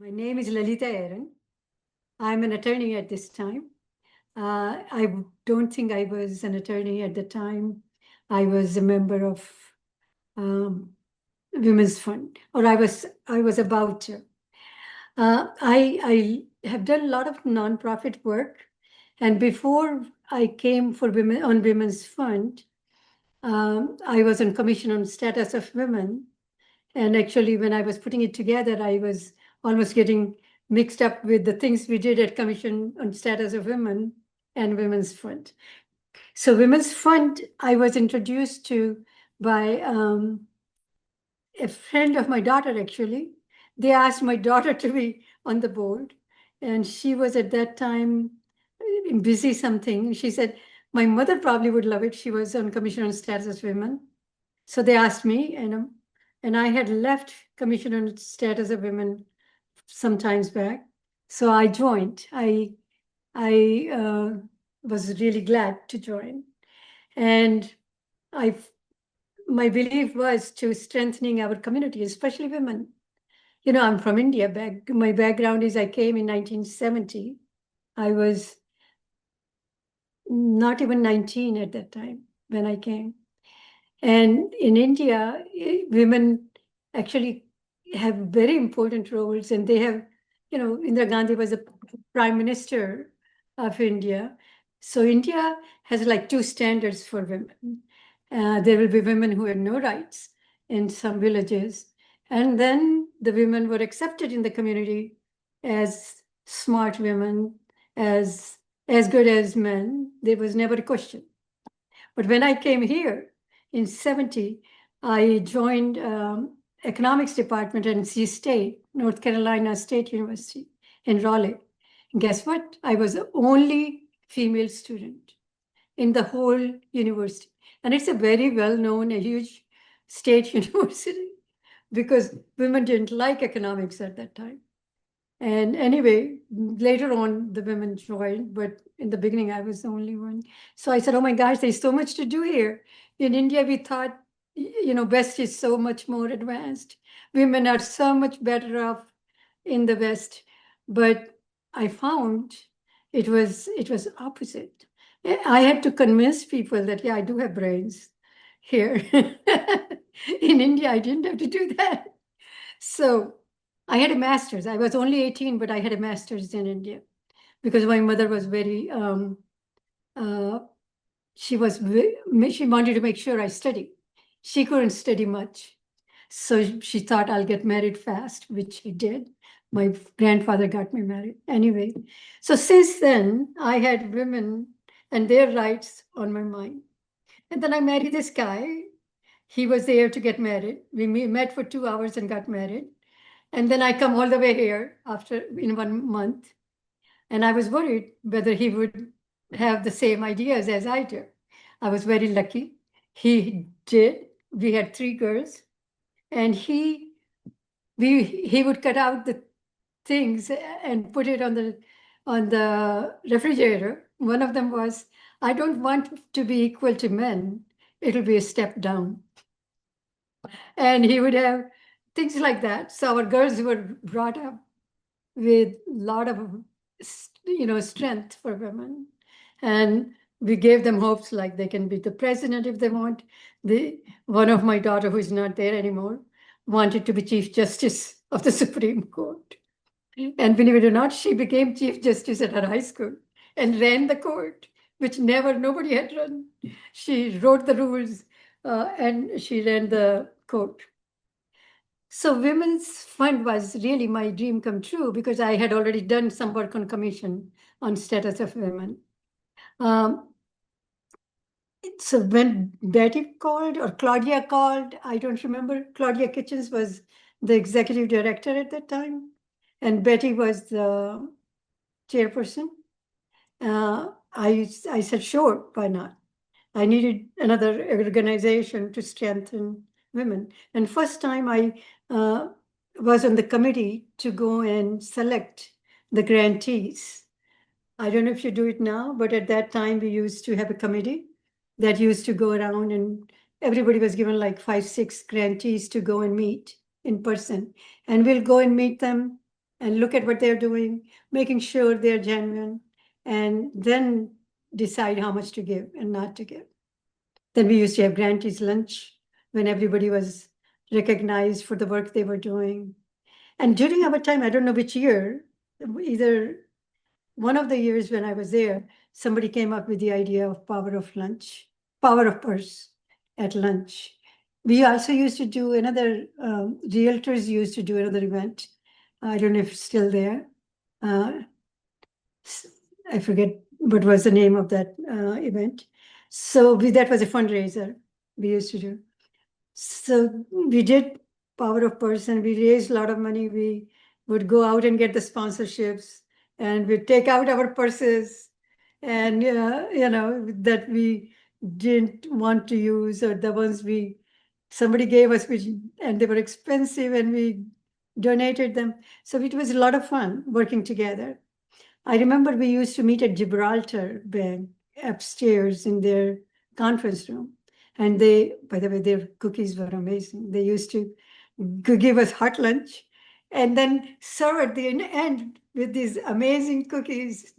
My name is Lalita Airan. I'm an attorney at this time. I don't think I was an attorney at the time. I was a member of Women's Fund, or I was about to. I have done a lot of nonprofit work, and before I came for women on Women's Fund, I was on Commission on Status of Women. And actually, when I was putting it together, I was almost getting mixed up with the things we did at Commission on Status of Women and Women's Fund. So Women's Fund, I was introduced to by a friend of my daughter, actually. They asked my daughter to be on the board. And she was at that time busy something. She said, my mother probably would love it. She was on Commission on Status of Women. So they asked me, and I had left Commission on Status of Women some times back. So I joined. I was really glad to join. And my belief was to strengthening our community, especially women. You know, I'm from India. My background is I came in 1970. I was not even 19 at that time when I came. And in India, women actually have very important roles, and they have, you know, Indira Gandhi was the prime minister of India. So India has like two standards for women. There will be women who have no rights in some villages. And then the women were accepted in the community as smart women, as good as men. There was never a question. But when I came here in 70, I joined economics department at NC State, North Carolina State University in Raleigh. And guess what? I was the only female student in the whole university. And it's a very well-known, a huge state university because women didn't like economics at that time. And anyway, later on, the women joined, but in the beginning, I was the only one. So I said, oh my gosh, there's so much to do here. In India, we thought, you know, West is so much more advanced. Women are so much better off in the West. But I found it was opposite. I had to convince people that, yeah, I do have brains here. In India, I didn't have to do that. So I had a master's. I was only 18, but I had a master's in India because my mother was very, she wanted to make sure I study. She couldn't study much. So she thought I'll get married fast, which he did. My grandfather got me married. Anyway, so since then, I had women and their rights on my mind. And then I married this guy. He was there to get married. We met for 2 hours and got married. And then I come all the way here in 1 month. And I was worried whether he would have the same ideas as I do. I was very lucky. He did. We had 3 girls. And he would cut out the things and put it on the refrigerator. One of them was, I don't want to be equal to men. It'll be a step down. And he would have things like that. So our girls were brought up with a lot of, you know, strength for women. And we gave them hopes like they can be the president if they want. One of my daughter, who is not there anymore, wanted to be Chief Justice of the Supreme Court. And believe it or not, she became Chief Justice at her high school and ran the court, which nobody had run. She wrote the rules and she ran the court. So Women's Fund was really my dream come true because I had already done some work on Commission on Status of Women. So when Betty called or Claudia called, I don't remember. Claudia Kitchens was the executive director at that time, and Betty was the chairperson. I said, sure, why not? I needed another organization to strengthen women. And first time I was on the committee to go and select the grantees. I don't know if you do it now, but at that time we used to have a committee that used to go around and everybody was given like 5, 6 grantees to go and meet in person. And we'll go and meet them and look at what they're doing, making sure they're genuine, and then decide how much to give and not to give. Then we used to have grantees lunch when everybody was recognized for the work they were doing. And during our time, I don't know which year, either one of the years when I was there, somebody came up with the idea of power of lunch, power of purse at lunch. We also used to do another, realtors used to do another event. I don't know if it's still there. Uh, I forget what was the name of that event. So that was a fundraiser we used to do. So we did power of person. We raised a lot of money. We would go out and get the sponsorships, and we'd take out our purses, and that we didn't want to use, or the ones somebody gave us, and they were expensive, and we donated them. So it was a lot of fun working together. I remember we used to meet at Gibraltar Bank upstairs in their conference room. And by the way, their cookies were amazing. They used to give us hot lunch and then serve at the end with these amazing cookies.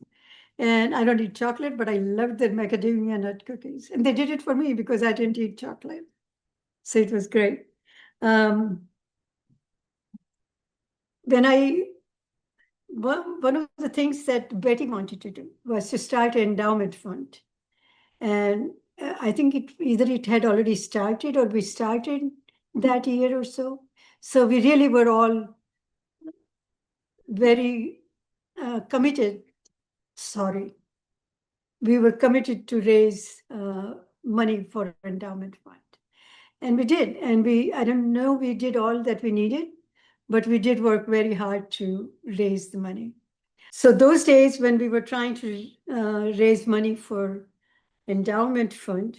And I don't eat chocolate, but I loved their macadamia nut cookies. And they did it for me because I didn't eat chocolate. So it was great. When one of the things that Betty wanted to do was to start an endowment fund. And I think either it had already started or we started that year or so. So we really were all very committed. Sorry. We were committed to raise money for endowment fund. And we did. And I don't know, we did all that we needed, but we did work very hard to raise the money. So those days when we were trying to raise money for endowment fund,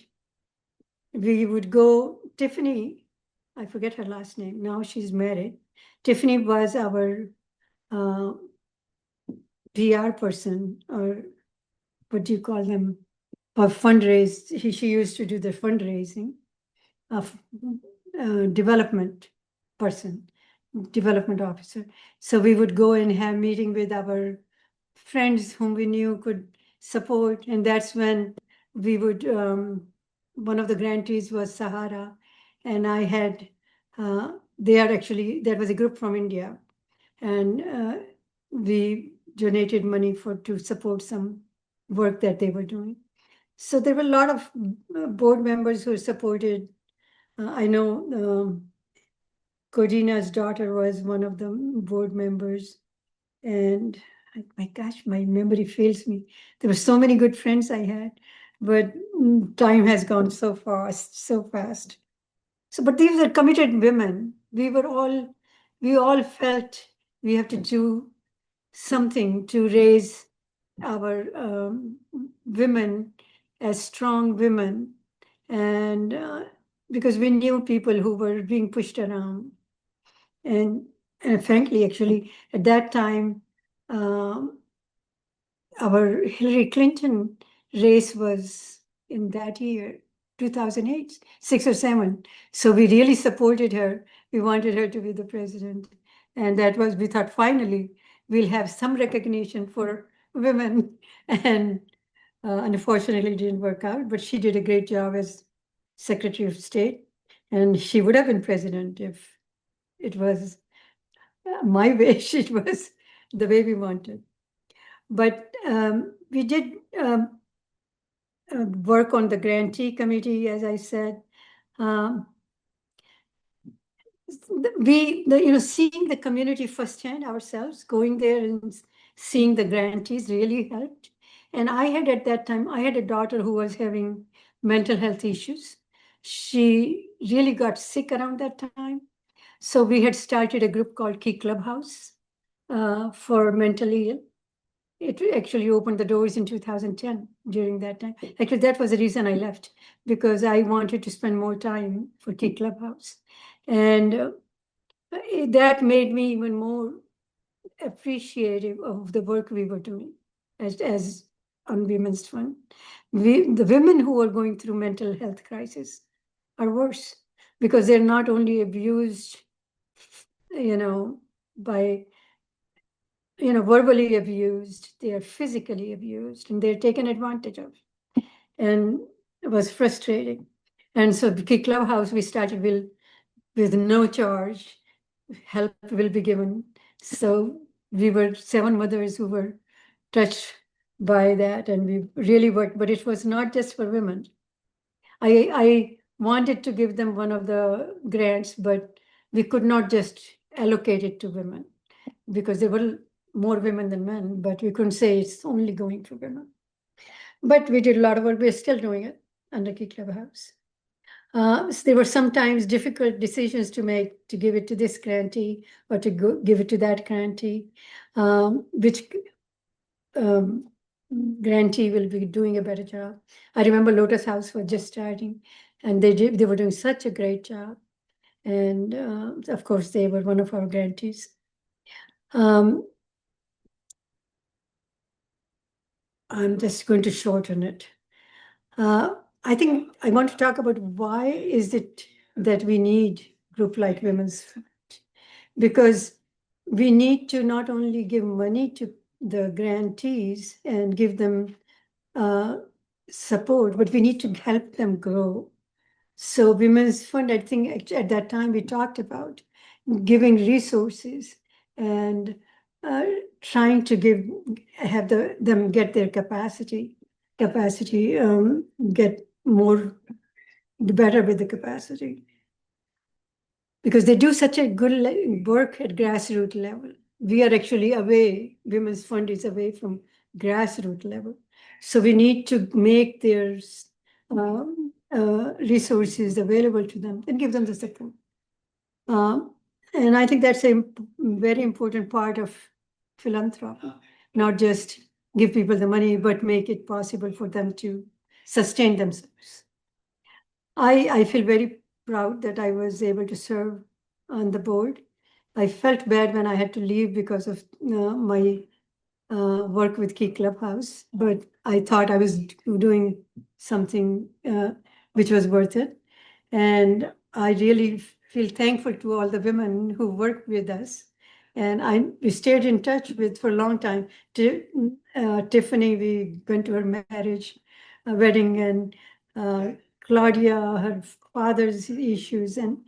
we would go, Tiffany, I forget her last name, now she's married. Tiffany was our PR person, or what do you call them, or fundraise. She used to do the fundraising of development person, development officer. So we would go and have meeting with our friends whom we knew could support. And that's when we would, one of the grantees was Sahara. And I had, there was a group from India. And we donated money to support some work that they were doing. So there were a lot of board members who supported. I know Codina's daughter was one of the board members. And my gosh, my memory fails me. There were so many good friends I had, but time has gone so fast, so fast. So, but these are committed women. We all felt we have to do something to raise our women as strong women. And because we knew people who were being pushed around. And frankly, actually, at that time, our Hillary Clinton race was in that year, 2008, 6 or 7. So we really supported her. We wanted her to be the president. And we thought, finally, we'll have some recognition for women. And unfortunately, it didn't work out, but she did a great job as Secretary of State. And she would have been president if it was my wish, it was the way we wanted. But we did work on the grantee committee, as I said. Seeing the community firsthand ourselves, going there and seeing the grantees really helped. And at that time, I had a daughter who was having mental health issues. She really got sick around that time. So we had started a group called Key Clubhouse for mentally ill. It actually opened the doors in 2010 during that time. Actually, that was the reason I left, because I wanted to spend more time for Key Clubhouse. And that made me even more appreciative of the work we were doing as on Women's Fund. The women who are going through mental health crisis are worse, because they're not only abused, by verbally abused, they are physically abused, and they're taken advantage of. And it was frustrating. And so the clubhouse we started with no charge, help will be given. So we were 7 mothers who were touched by that, and we really worked, but it was not just for women. I wanted to give them one of the grants, but we could not just allocate it to women because there were more women than men, but we couldn't say it's only going for women. But we did a lot of work. We're still doing it under Key Clubhouse. So there were sometimes difficult decisions to make, to give it to this grantee or to give it to that grantee, which grantee will be doing a better job. I remember Lotus House was just starting, and they were doing such a great job. And of course, they were one of our grantees. I'm just going to shorten it. I think I want to talk about why is it that we need group like Women's Fund, because we need to not only give money to the grantees and give them support, but we need to help them grow. So Women's Fund, I think at that time we talked about giving resources and trying to have them get their capacity, get more, better with the capacity. Because they do such a good work at grassroots level. We are actually away, Women's Fund is away from grassroots level. So we need to make their resources available to them and give them the support. And I think that's a very important part of philanthropy, not just give people the money, but make it possible for them to sustain themselves. I feel very proud that I was able to serve on the board. I felt bad when I had to leave because of my work with Key Clubhouse, but I thought I was doing something which was worth it. And I really feel thankful to all the women who worked with us. And we stayed in touch with for a long time. Tiffany, we went to her marriage, wedding, and Claudia, her father's issues. And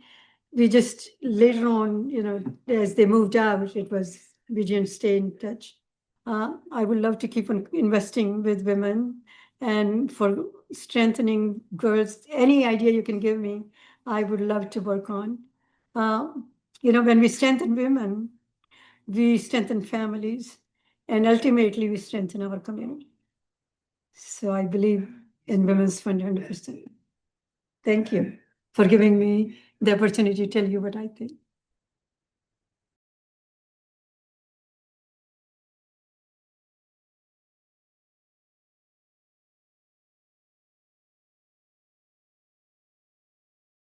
we just later on, as they moved out, we didn't stay in touch. I would love to keep on investing with women and for strengthening girls. Any idea you can give me, I would love to work on. When we strengthen women, we strengthen families, and ultimately we strengthen our community. So I believe in Women's Fund 100%. Thank you for giving me the opportunity to tell you what I think.